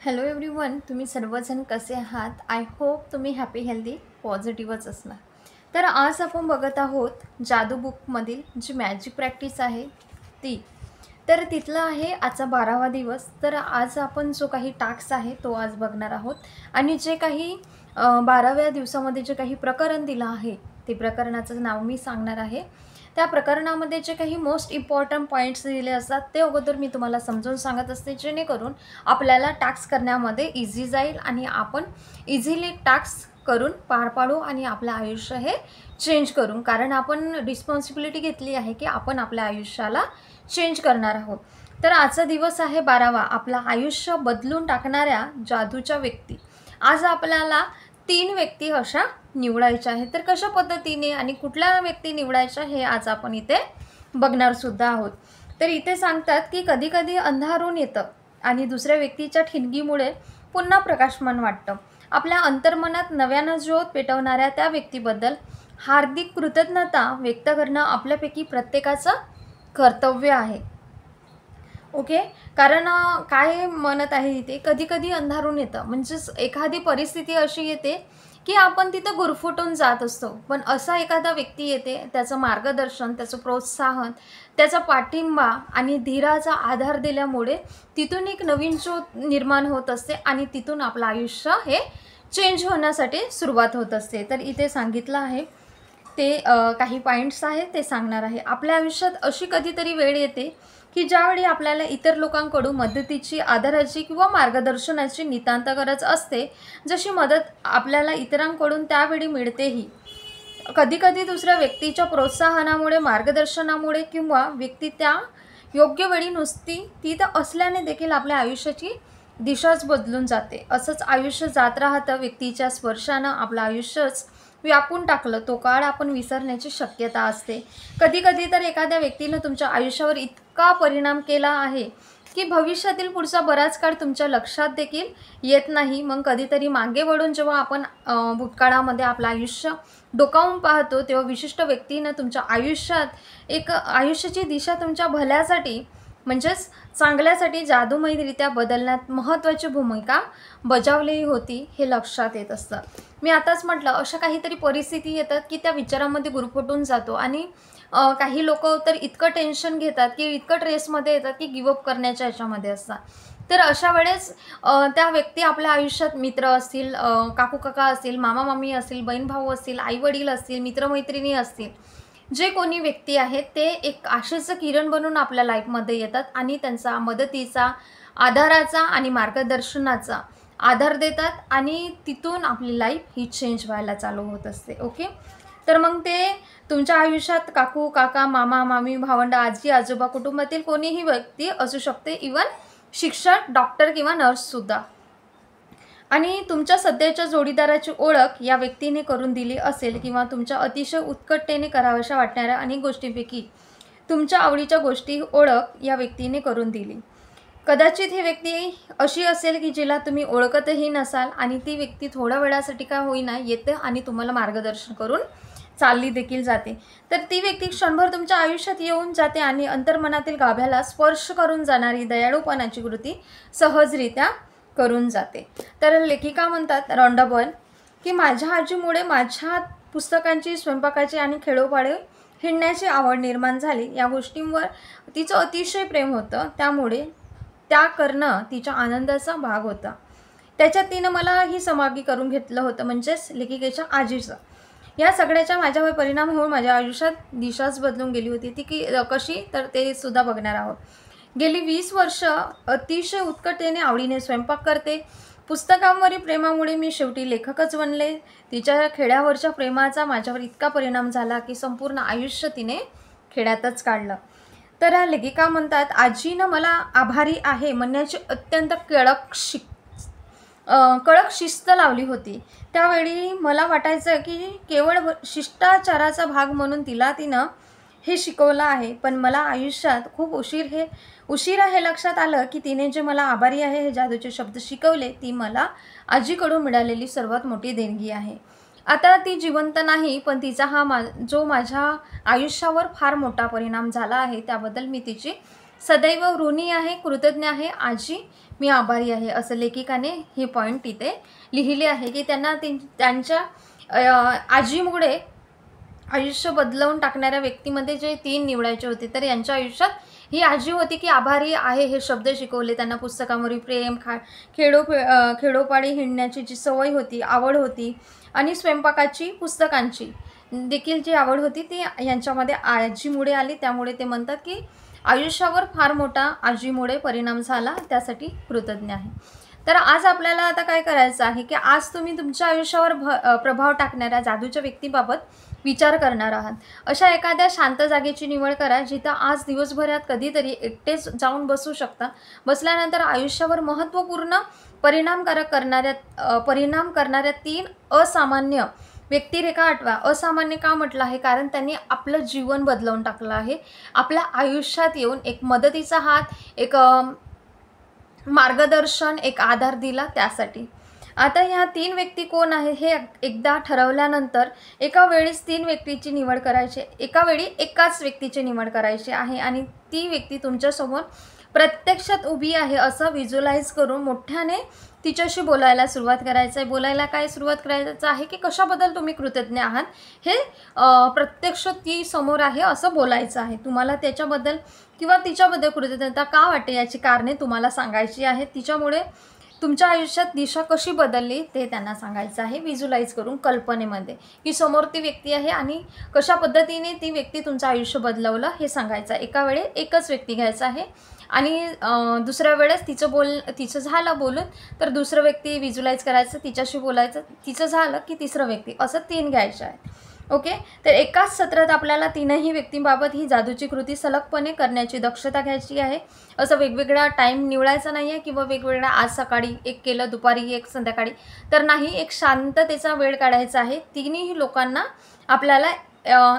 Hello everyone, तुम्ही सर्वजण कसे आहात? आय होप तुम्ही हॅपी हेल्दी पॉझिटिव्हच असणार. तर आज आपण बघत आहोत जादू बुकमधील जी मॅजिक प्रॅक्टिस आहे ती. तर तिथलं आहे आजचा 12वा दिवस. तर आज आपण जो काही टास्क आहे तो आज बघणार आहोत आणि जे काही 12व्या दिवसामध्ये जे काही प्रकरण दिलं आहे ते प्रकरणाचं नाव मी सांगणार आहे. त्या प्रकरणामध्ये जे काही मोस्ट इम्पॉर्टंट पॉईंट्स दिले असतात ते अगोदर मी तुम्हाला समजावून सांगत असते, जेणेकरून आपल्याला टास्क करण्यामध्ये इझी जाईल आणि आपण इझिली टास्क करून पार पाडू आणि आपलं आयुष्य हे चेंज करू. कारण आपण रिस्पॉन्सिबिलिटी घेतली आहे की आपण आपल्या आयुष्याला चेंज करणार आहोत. तर आजचा दिवस आहे 12वा, आपलं आयुष्य बदलून टाकणाऱ्या जादूच्या व्यक्ती. आज आपल्याला 3 व्यक्ती अशा निवडायच्या आहेत. तर कशा पद्धतीने आणि कुठल्या व्यक्ती निवडायच्या हे आज आपण इथे बघणार सुद्धा आहोत. तर इथे सांगतात की कधी कधी अंधारून येतं आणि दुसऱ्या व्यक्तीच्या ठिणगीमुळे पुन्हा प्रकाशमान वाटतं. आपल्या अंतर्मनात नव्यानं ज्योत पेटवणाऱ्या त्या व्यक्तीबद्दल हार्दिक कृतज्ञता व्यक्त करणं आपल्यापैकी प्रत्येकाचं कर्तव्य आहे. ओके. कारण काय म्हणत आहे इथे, कधी कधी अंधारून येतं म्हणजेच एखादी परिस्थिती अशी येते की आपण तिथं गुरफुटून जात असतो, पण असा एखादा व्यक्ती येते, त्याचं मार्गदर्शन, त्याचं प्रोत्साहन, त्याचा पाठिंबा आणि धीराचा आधार दिल्यामुळे तिथून एक नवीन ज्योत निर्माण होत असते आणि तिथून आपलं आयुष्य हे चेंज होण्यासाठी सुरुवात होत असते. तर इथे सांगितलं आहे ते काही पॉईंट्स आहेत ते सांगणार आहे. आपल्या आयुष्यात अशी कधीतरी वेळ येते की ज्यावेळी आपल्याला इतर लोकांकडून मदतीची, आधाराची किंवा मार्गदर्शनाची नितांत गरज असते. जशी मदत आपल्याला इतरांकडून त्यावेळी मिळतेही. कधीकधी दुसऱ्या व्यक्तीच्या प्रोत्साहनामुळे, मार्गदर्शनामुळे किंवा व्यक्ती त्या योग्य वेळी नुसती तिथं असल्याने देखील आपल्या आयुष्याची दिशाच बदलून जाते. असंच आयुष्य जात राहतं. व्यक्तीच्या स्पर्शानं आपलं आयुष्यच व्यापून टाकलं तो काळ आपण विसरण्याची शक्यता असते. कधी कधी तर एखाद्या व्यक्तीनं तुमच्या आयुष्यावर इतका परिणाम केला आहे की भविष्यातील पुढचा बराच काळ तुमच्या लक्षात देखील येत नाही. मग कधीतरी मागे वळून जेव्हा आपण भूतकाळामध्ये आपलं आयुष्य डोकावून पाहतो, तेव्हा विशिष्ट व्यक्तीनं तुमच्या आयुष्यात एक आयुष्याची दिशा तुमच्या भल्यासाठी म्हणजेच चांगल्यासाठी जादूमयरित्या बदलण्यात महत्त्वाची भूमिका बजावली होती, हे लक्षात येत असतं. मी आताच म्हटलं, अशा काहीतरी परिस्थिती येतात की त्या विचारामध्ये गुरफटून जातो आणि काही लोक तर इतकं टेन्शन घेतात की इतकं ट्रेसमध्ये येतात की गिवअप करण्याच्या ह्याच्यामध्ये असतात. तर अशा वेळेस त्या व्यक्ती आपल्या आयुष्यात मित्र असतील, काकू काका असतील, मामा मामी असतील, बहीण भाऊ असतील, आई वडील असतील, मित्रमैत्रिणी असतील, जे कोणी व्यक्ती आहेत ते एक आशेचं किरण बनून आपल्या लाईफमध्ये येतात आणि त्यांचा मदतीचा, आधाराचा आणि मार्गदर्शनाचा आधार देतात आणि तिथून आपली लाईफ ही चेंज व्हायला चालू होत असते. ओके. तर मग ते तुमच्या आयुष्यात काकू काका, मामा मामी, भावंड, आजी आजोबा, कुटुंबातील कोणीही व्यक्ती असू शकते, इवन शिक्षक, डॉक्टर किंवा नर्ससुद्धा. आणि तुमच्या सध्याच्या जोडीदाराची ओळख या व्यक्तीने करून दिली असेल किंवा तुमच्या अतिशय उत्कटतेने कराव्याशा वाटणाऱ्या अनेक गोष्टींपैकी तुमच्या आवडीच्या गोष्टी ओळख या व्यक्तीने करून दिली. कदाचित ही व्यक्ती अशी असेल की जिला तुम्ही ओळखतही नसाल आणि ती व्यक्ती थोड्या वेळासाठी काय होईना येते आणि तुम्हाला मार्गदर्शन करून चालली देखील जाते. तर ती व्यक्ती क्षणभर तुमच्या आयुष्यात येऊन जाते आणि अंतर्मनातील गाभ्याला स्पर्श करून जाणारी दयाळूपणाची कृती सहजरित्या करून जाते. तर लेखिका म्हणतात रॉन्डाबर्न की माझ्या आजीमुळे माझ्या पुस्तकांची, स्वयंपाकाची आणि खेडोपाडे हिंडण्याची आवड निर्माण झाली. या गोष्टींवर तिचं अतिशय प्रेम होतं, त्यामुळे त्या करणं तिच्या आनंदाचा भाग होता. त्याच्यात तिनं मला ही समागी करून घेतलं होतं, म्हणजेच लेखिकेच्या आजीचं. या सगळ्याचा माझ्यावर परिणाम होऊन माझ्या आयुष्यात दिशाच बदलून गेली होती. ती की कशी, तर ते सुद्धा बघणार आहोत. गेली 20 वर्ष अतिशय उत्कटतेने आवडीने स्वयंपाक करते. पुस्तकांवरील प्रेमामुळे मी शेवटी लेखकच बनले. तिच्या खेड्यावरच्या प्रेमाचा माझ्यावर इतका परिणाम झाला की संपूर्ण आयुष्य तिने खेड्यातच काढलं. तर लेखिका म्हणतात, आजीनं मला आभारी आहे म्हणण्याची अत्यंत कडक शिस्त लावली होती. त्यावेळी मला वाटायचं की केवळ शिष्टाचाराचा भाग म्हणून तिनं हे शिकवलं आहे, पण मला आयुष्यात खूप उशिरा हे लक्षात आलं की तिने जे मला आभारी आहे हे जादूचे शब्द शिकवले, ती मला आजीकडून मिळालेली सर्वात मोठी देणगी आहे. आता ती जिवंत नाही, पण तिचा जो माझ्या आयुष्यावर फार मोठा परिणाम झाला आहे त्याबद्दल मी तिची सदैव ऋणी आहे, कृतज्ञ आहे, आजी मी आभारी आहे, असं लेखिकाने हे पॉईंट तिथे लिहिले आहे की त्यांना त्यांच्या आजीमुळे आयुष्य बदलवून टाकणाऱ्या व्यक्तीमध्ये जे 3 निवडायचे होते, तर यांच्या आयुष्यात ही आजी होती की आभारी आहे हे शब्द शिकवले त्यांना. पुस्तकांवरील प्रेम, खेडोपाडी हिंडण्याची जी सवय होती, आवड होती आणि स्वयंपाकाची, पुस्तकांची देखील जी आवड होती ती यांच्यामध्ये आजीमुळे आली. त्यामुळे ते म्हणतात की आयुष्यावर फार मोठा आजीमुळे परिणाम झाला, त्यासाठी कृतज्ञ आहे. तर आज आपल्याला आता काय करायचं आहे की आज तुम्ही तुमच्या आयुष्यावर प्रभाव टाकणाऱ्या जादूच्या व्यक्तीबाबत विचार करणार आहात. अशा एखाद्या शांत जागेची निवड करा जिथं आज दिवसभरात कधीतरी एकटेच जाऊन बसू शकता. बसल्यानंतर आयुष्यावर महत्त्वपूर्ण परिणाम करणाऱ्या 3 असामान्य व्यक्तिरेखा आठवा. असामान्य का म्हटलं आहे? कारण त्यांनी आपलं जीवन बदलवून टाकलं आहे. आपल्या आयुष्यात येऊन एक मदतीचा हात, एक मार्गदर्शन, एक आधार दिला त्यासाठी. आता ह्या 3 व्यक्ती कोण आहे हे एकदा ठरवल्यानंतर एका वेळीच 3 व्यक्तीची निवड करायची, एका वेळी एकाच व्यक्तीची निवड करायची आहे आणि ती व्यक्ती तुमच्यासमोर प्रत्यक्षात उभी आहे असं व्हिज्युअलाइज करून मोठ्याने तिच्याशी बोलायला सुरुवात करायचं आहे. बोलायला काय सुरुवात करायचं आहे की कशाबद्दल तुम्ही कृतज्ञ आहात हे प्रत्यक्ष ती समोर आहे असं बोलायचं आहे. तुम्हाला त्याच्याबद्दल किंवा तिच्याबद्दल कृतज्ञता का वाटते याची कारणे तुम्हाला सांगायची आहेत. तिच्यामुळे तुमच्या आयुष्यात दिशा कशी बदलली ते त्यांना सांगायचं आहे व्हिज्युअलाइज करून, कल्पनेमध्ये की समोर ती व्यक्ती आहे आणि कशा पद्धतीने ती व्यक्ती तुमचं आयुष्य बदलवलं हे सांगायचं आहे. एका वेळी एकच व्यक्ती घ्यायचा आहे आणि दुसऱ्या वेळेस तिचं झालं बोलून तर दुसरं व्यक्ती व्हिज्युअलाइज करायचं, तिच्याशी बोलायचं, तिचं झालं की तिसरं व्यक्ती, असं 3 घ्यायचे आहेत. ओके, तर एकाच सत्रात आपल्याला 3ही व्यक्तींबाबत ही जादूची कृती सलगपणे करण्याची दक्षता घ्यायची आहे. असं वेगवेगळा टाईम निवडायचा नाही आहे किंवा वेगवेगळा आज सकाळी एक केलं, दुपारी एक, संध्याकाळी तर नाही. एक शांततेचा वेळ काढायचा आहे. 3ही लोकांना आपल्याला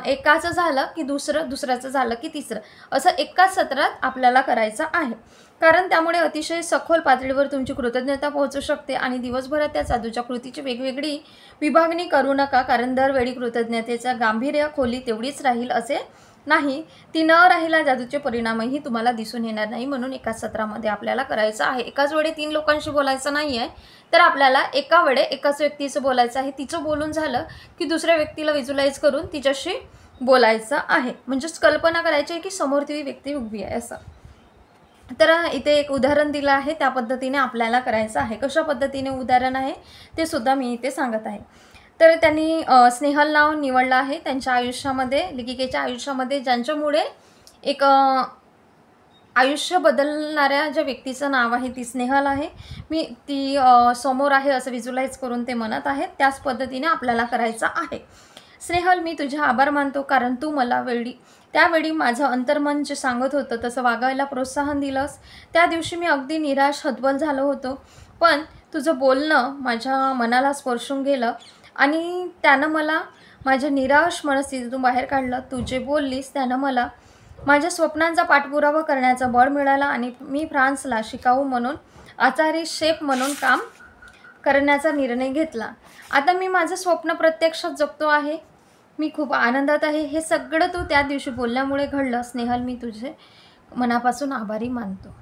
एकाचं झालं की दुसऱ्याचं झालं की तिसरं, असं एकाच सत्रात आपल्याला करायचं आहे. कारण त्यामुळे अतिशय सखोल पातळीवर तुमची कृतज्ञता पोहोचू शकते आणि दिवसभरात त्या जादूच्या कृतीची वेगवेगळी विभागणी करू नका. कारण दरवेळी कृतज्ञतेचं गांभीर्य, खोली तेवढीच राहील असे नाही. ती न राहिला जादूचे परिणामही तुम्हाला दिसून येणार नाही. म्हणून एकाच सत्रामध्ये आपल्याला करायचं आहे. एकाच वेळी 3 लोकांशी बोलायचं नाही आहे, तर आपल्याला एका वेळे एकाच व्यक्तीचं बोलायचं आहे. तिचं बोलून झालं की दुसऱ्या व्यक्तीला व्हिज्युअलाइज करून तिच्याशी बोलायचं आहे. म्हणजेच कल्पना करायची आहे की समोर ती व्यक्ती उभी आहे असं. तर इथे एक उदाहरण दिलं आहे, त्या पद्धतीने आपल्याला करायचं आहे. कशा पद्धतीने उदाहरण आहे ते सुद्धा मी इथे सांगत आहे. तर त्यांनी स्नेहल नाव निवडलं आहे त्यांच्या आयुष्यामध्ये, लेखिकेच्या आयुष्यामध्ये, ज्यांच्यामुळे एक आयुष्य बदलणाऱ्या ज्या व्यक्तीचं नाव आहे ती स्नेहल आहे. मी ती समोर आहे असं व्हिज्युअलाइज करून ते म्हणत आहेत. त्याच पद्धतीने आपल्याला करायचं आहे. स्नेहल, मी तुझे आभार मानतो कारण तू मला त्यावेळी माझं अंतर्मन जे सांगत होतं तसं वागायला प्रोत्साहन दिलंस. त्या दिवशी मी अगदी निराश, हतबल झालो होतो, पण तुझं बोलणं माझ्या मनाला स्पर्शून गेलं आणि त्यानं मला माझ्या निराश मनस्थितीतून बाहेर काढलं. तू जे बोललीस त्यानं मला माझ्या स्वप्नांचा पाठपुरावा करण्याचं बळ मिळालं आणि मी फ्रान्सला शिकाऊ म्हणून, आचारी शेफ म्हणून काम करण्याचा निर्णय घेतला. आता मी माझं स्वप्न प्रत्यक्षात जगतो आहे. मी खूप आनंदात आहे. हे सगळं तू त्या दिवशी बोलल्यामुळे घडलं. स्नेहल, मी तुझे मनापासून आभारी मानतो.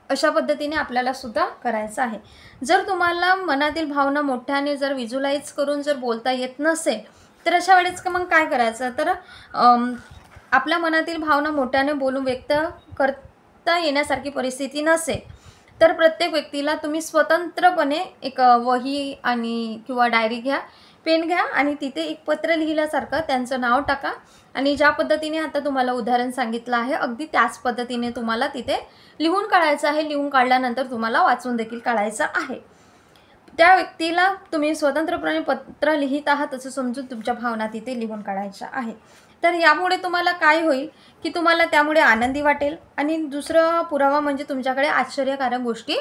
अशा पद्धतीने आपल्याला सुद्धा करायचं आहे. जर तुम्हाला मनातील भावना मोठ्याने जर व्हिज्युअलाइज करून जर बोलता येत नसेल तर अशा वेळेस मग काय करायचं, तर आपल्या मनातील भावना मोठ्याने बोलून व्यक्त करता येण्यासारखी परिस्थिती नसेल तर प्रत्येक व्यक्तीला तुम्ही स्वतंत्रपणे एक वही आणि किंवा डायरी घ्या, पेन घ्या आणि तिथे एक पत्र लिहिल्यासारखं त्यांचं नाव टाका आणि ज्या पद्धतीने आता तुम्हाला उदाहरण सांगितलं आहे अगदी त्याच पद्धतीने तुम्हाला तिथे लिहून काढायचं आहे. लिहून काढल्यानंतर तुम्हाला वाचून देखील काढायचं आहे. त्या व्यक्तीला तुम्ही स्वतंत्रपणे पत्र लिहित आहात असं समजून तुमच्या भावना तिथे लिहून काढायच्या आहे. तर यामुळे तुम्हाला काय होईल की तुम्हाला त्यामुळे आनंदी वाटेल आणि दुसरा पुरावा म्हणजे तुमच्याकडे आश्चर्यकारक गोष्टी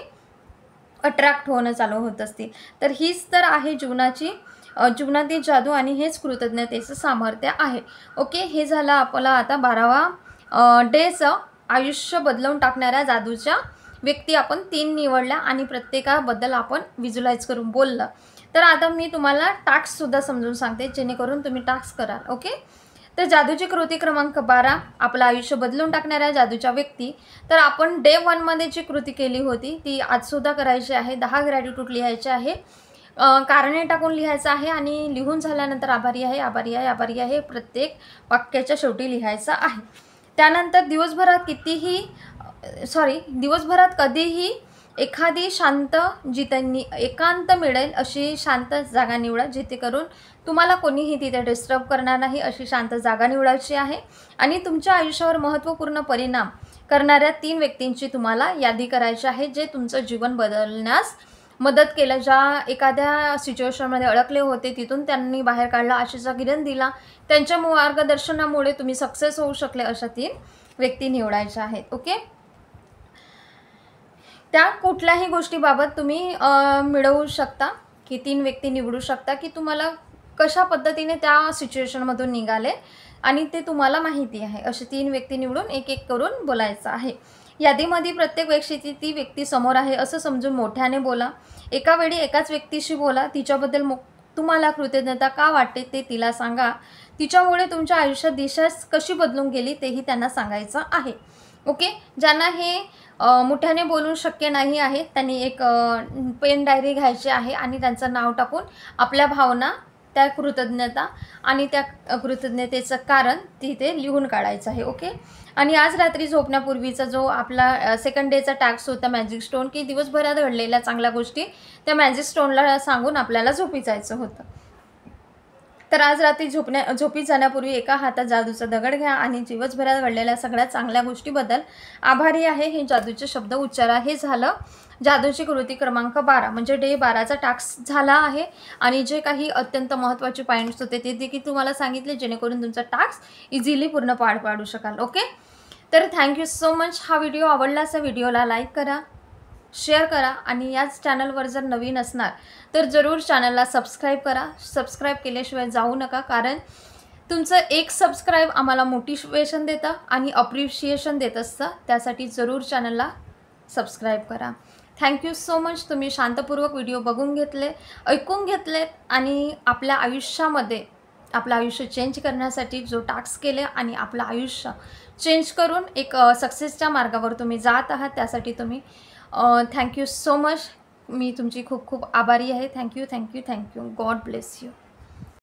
अट्रॅक्ट होणं चालू होत असतील. तर हीच तर आहे जीवनातील जादू आणि हेच कृतज्ञतेचं सामर्थ्य आहे. ओके, हे झालं आपला आता 12वा डेचं आयुष्य बदलवून टाकणाऱ्या जादूच्या व्यक्ती आपण 3 निवडल्या आणि प्रत्येकाबद्दल आपण व्हिज्युअलाइज करून बोललं. तर आता मी तुम्हाला टास्कसुद्धा समजून सांगते जेणेकरून तुम्ही टास्क कराल. ओके, तर जादूची कृती क्रमांक 12, आपलं आयुष्य बदलून टाकणाऱ्या जादूच्या व्यक्ती. तर आपण डे 1 मध्ये जी कृती केली होती ती आजसुद्धा करायची आहे. 10 ग्रॅटिट्यूड लिहायचे आहे, कारणे टाकून लिहायचं आहे आणि लिहून झाल्यानंतर आभारी आहे, आभारी आहे, आभारी आहे प्रत्येक वाक्याच्या शेवटी लिहायचं आहे. त्यानंतर दिवसभरात कधीही एखादी शांत, जिथे एकांत मिळेल अशी शांत जागा निवडा, जेणेकरून तुम्हाला कोणीही तिथे डिस्टर्ब करणार नाही अशी शांत जागा निवडायची आहे. आणि तुमच्या आयुष्यावर महत्त्वपूर्ण परिणाम करणाऱ्या 3 व्यक्तींची तुम्हाला यादी करायची आहे, जे तुमचं जीवन बदलण्यास मदत केलं. ज्या एखाद्या सिच्युएशनमध्ये अडकले होते तिथून त्यांनी बाहेर काढला, आशेचा किरण दिला, त्यांच्या मार्गदर्शनामुळे तुम्ही सक्सेस होऊ शकले, अशा 3 व्यक्ती निवडायच्या आहेत. ओके. त्या कुठल्याही गोष्टीबाबत तुम्ही मिळवू शकता की 3 व्यक्ती निवडू शकता की तुम्हाला कशा पद्धतीने त्या सिच्युएशनमधून निघाले आणि ते तुम्हाला माहिती आहे. असे 3 व्यक्ती निवडून एक एक करून बोलायचं आहे. यादीमध्ये प्रत्येक व्यक्तीची ती व्यक्ती समोर आहे असं समजून मोठ्याने बोला. एका वेळी एकाच व्यक्तीशी बोला. तिच्याबद्दल तुम्हाला कृतज्ञता का वाटते ते तिला सांगा. तिच्यामुळे तुमच्या आयुष्यात दिशा कशी बदलून गेली तेही त्यांना सांगायचं आहे. ओके. ज्यांना हे मोठ्याने बोलून शक्य नाही आहे त्यांनी एक पेन डायरी घ्यायची आहे आणि त्यांचं नाव टाकून आपल्या भावना, त्या कृतज्ञता आणि त्या कृतज्ञतेचं कारण तिथे लिहून काढायचं आहे. ओके. आणि आज रात्री झोपण्यापूर्वीचा जो आपला सेकंड डेचा टास्क होता मॅजिक स्टोन, की दिवसभरात घडलेल्या चांगल्या गोष्टी त्या मॅजिक स्टोनला सांगून आपल्याला झोपी जायचं होतं. तर आज रात्री झोपी जाण्यापूर्वी एका हातात जादूचा दगड घ्या आणि दिवसभरात घडलेल्या सगळ्या चांगल्या गोष्टीबद्दल आभारी आहे हे जादूचे शब्द उच्चारा. हे झालं जादूची कृती क्रमांक 12, म्हणजे डे 12चा टास्क झाला आहे. आणि जे काही अत्यंत महत्त्वाचे पॉईंट्स होते ते देखील तुम्हाला सांगितले, जेणेकरून तुमचा टास्क इझिली पूर्ण पार पाडू शकाल. ओके. तर थँक्यू सो मच. हा व्हिडिओ आवडला असा व्हिडिओला लाईक करा, शेअर करा आणि याच चॅनलवर जर नवीन असणार तर जरूर चॅनलला सबस्क्राईब करा. सबस्क्राईब केल्याशिवाय जाऊ नका, कारण तुमचं एक सबस्क्राईब आम्हाला मोटिवेशन देतं आणि अप्रिशिएशन देत असतं. त्यासाठी जरूर चॅनलला सबस्क्राईब करा. Thank you so much. तुम्ही शांतपूर्वक व्हिडिओ बघून घेतले, ऐकून घेतले आणि आपल्या आयुष्यामध्ये आपलं आयुष्य चेंज करण्यासाठी जो टास्क केले आणि आपलं आयुष्य चेंज करून एक सक्सेसच्या मार्गावर तुम्ही जात आहात, त्यासाठी तुम्ही थँक्यू सो मच. मी तुमची खूप खूप आभारी आहे. थँक्यू. God bless you.